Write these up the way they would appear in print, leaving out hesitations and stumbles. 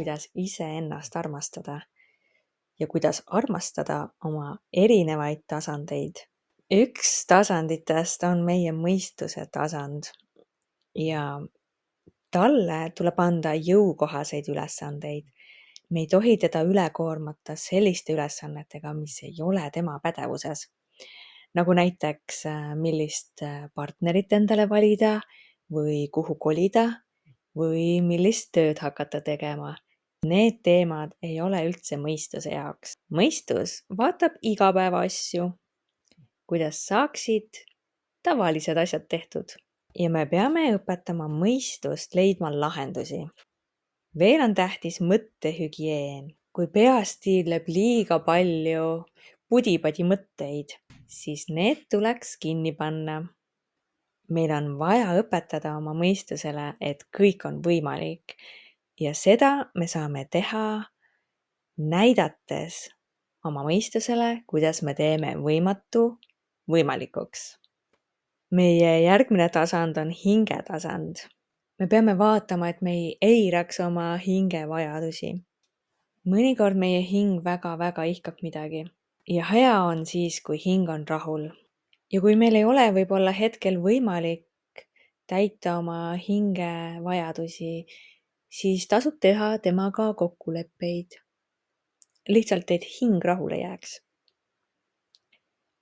kuidas iseennast armastada ja kuidas armastada oma erinevaid tasandeid. Üks tasanditest on meie mõistuse tasand ja talle tuleb anda jõukohaseid ülesandeid. Me ei tohi teda üle koormata selliste ülesannetega, mis ei ole tema pädevuses. Nagu näiteks, millist partnerit endale valida või kuhu kolida või millist tööd hakata tegema. Need teemad ei ole üldse mõistuse jaoks. Mõistus vaatab igapäeva asju, kuidas saaksid tavalised asjad tehtud. Ja me peame õpetama mõistust leidma lahendusi. Veel on tähtis mõttehügieen. Kui peast tiirleb liiga palju pudi-padi mõtteid, siis need tuleks kinni panna. Meil on vaja õpetada oma mõistusele, et kõik on võimalik. Ja seda me saame teha näidates oma mõistusele, kuidas me teeme võimatu võimalikuks. Meie järgmine tasand on hingetasand. Me peame vaatama, et me ei eiraks oma hinge vajadusi. Mõnikord meie hing väga-väga ihkab midagi. Ja hea on siis, kui hing on rahul. Ja kui meil ei ole võib-olla hetkel võimalik täita oma hinge vajadusi, siis tasub teha temaga kokkuleppeid. Lihtsalt, et hing rahule jääks.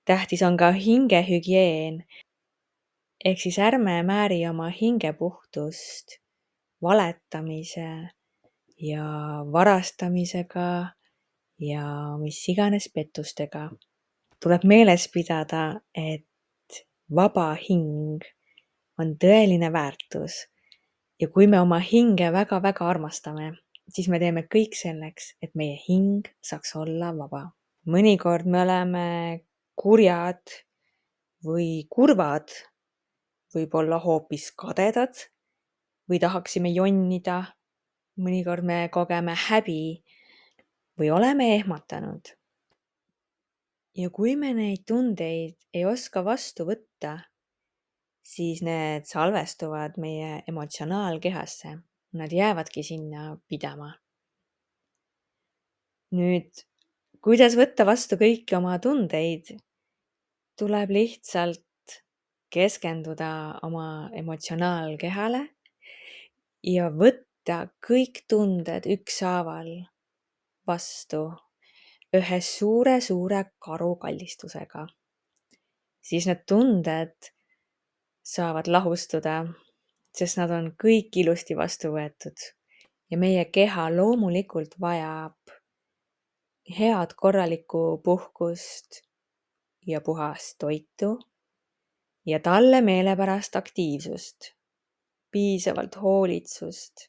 Tähtis on ka hingehügieen. Ehk siis ärme määri oma hingepuhtust valetamise ja varastamisega ja mis iganes pettustega. Tuleb meeles pidada, et vaba hing on tõeline väärtus. Ja kui me oma hinge väga-väga armastame, siis me teeme kõik selleks, et meie hing saaks olla vaba. Mõnikord me oleme kurjad või kurvad, võib-olla hoopis kadedad või tahaksime jonnida. Mõnikord me kogeme häbi või oleme ehmatanud. Ja kui me neid tundeid ei oska vastu võtta, siis need salvestuvad meie emotsionaalkehasse. Nad jäävadki sinna pidama. Nüüd, kuidas võtta vastu kõiki oma tundeid? Tuleb lihtsalt keskenduda oma emotsionaalkehale ja võtta kõik tunded ükshaaval vastu ühe suure karukallistusega. Siis need tunded saavad lahustuda, sest nad on kõik ilusti vastu võetud. Ja meie keha loomulikult vajab head korralikku puhkust ja puhast toitu ja talle meelepärast aktiivsust, piisavalt hoolitsust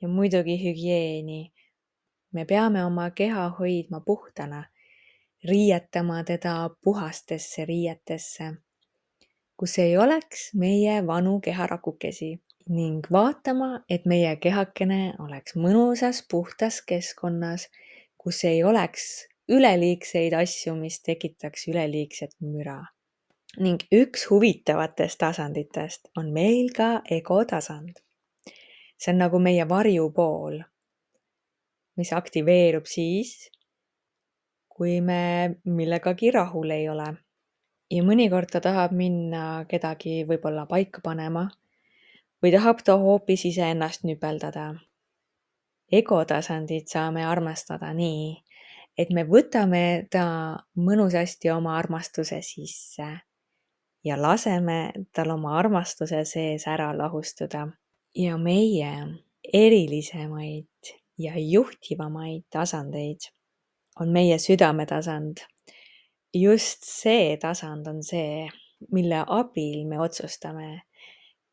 ja muidugi hügieeni. Me peame oma keha hoidma puhtana, riietama teda puhastesse riietesse, kus ei oleks meie vanu keharakukesi ning vaatama, et meie kehakene oleks mõnusas puhtas keskkonnas, kus ei oleks üleliigseid asju, mis tekitaks üleliigset müra. Ning üks huvitavatest tasanditest on meil ka egotasand. See on nagu meie varjupool, mis aktiveerub siis, kui me millegagi rahul ei ole. Ja mõnikord ta tahab minna kedagi võib-olla paika panema või tahab ta hoopis iseennast nüpeldada. Egotasandit saame armastada nii, et me võtame ta mõnusasti oma armastuse sisse ja laseme tal oma armastuse sees ära lahustuda. Ja meie erilisemaid ja juhtivamaid tasandeid on meie südametasand. Just see tasand on see, mille abil me otsustame,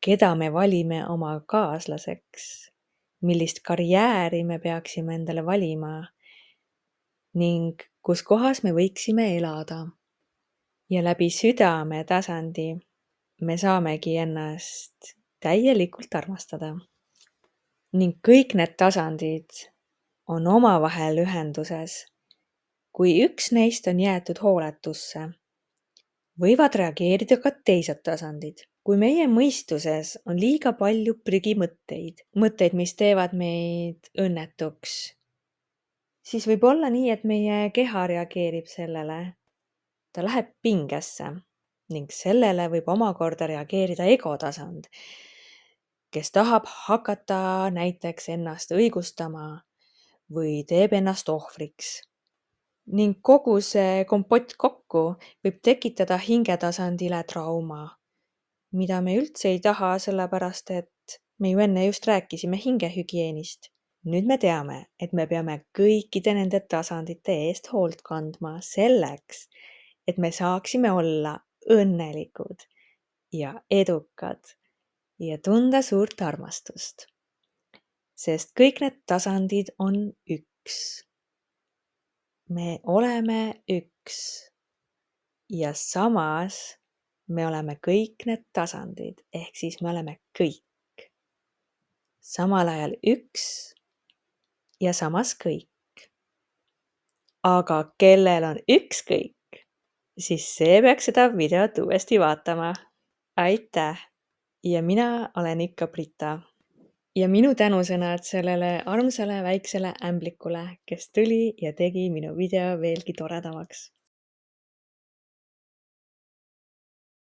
keda me valime oma kaaslaseks, millist karjääri me peaksime endale valima ning kus kohas me võiksime elada. Ja läbi südametasandi me saamegi ennast täielikult armastada. Ning kõik need tasandid on omavahel ühenduses. Kui üks neist on jäetud hooletusse, võivad reageerida ka teised tasandid. Kui meie mõistuses on liiga palju prügimõtteid, mõtteid, mis teevad meid õnnetuks, siis võib olla nii, et meie keha reageerib sellele. Ta läheb pingesse ning sellele võib omakorda reageerida egotasand, kes tahab hakata näiteks ennast õigustama või teeb ennast ohvriks. Ning kogu see kompott kokku võib tekitada hingetasandile trauma, mida me üldse ei taha, sellepärast et me ju enne just rääkisime hingehügieenist. Nüüd me teame, et me peame kõikide nende tasandite eest hoolt kandma selleks, et me saaksime olla õnnelikud ja edukad ja tunda suurt armastust. Sest kõik need tasandid on üks. Me oleme üks ja samas me oleme kõik need tasandid, ehk siis me oleme kõik. Samal ajal üks ja samas kõik. Aga kellel on ükskõik, siis see peaks seda videot uuesti vaatama. Aitäh! Ja mina olen ikka Brita. Ja minu tänusõnad sellele armsale väiksele ämblikule, kes tuli ja tegi minu video veelgi toredamaks.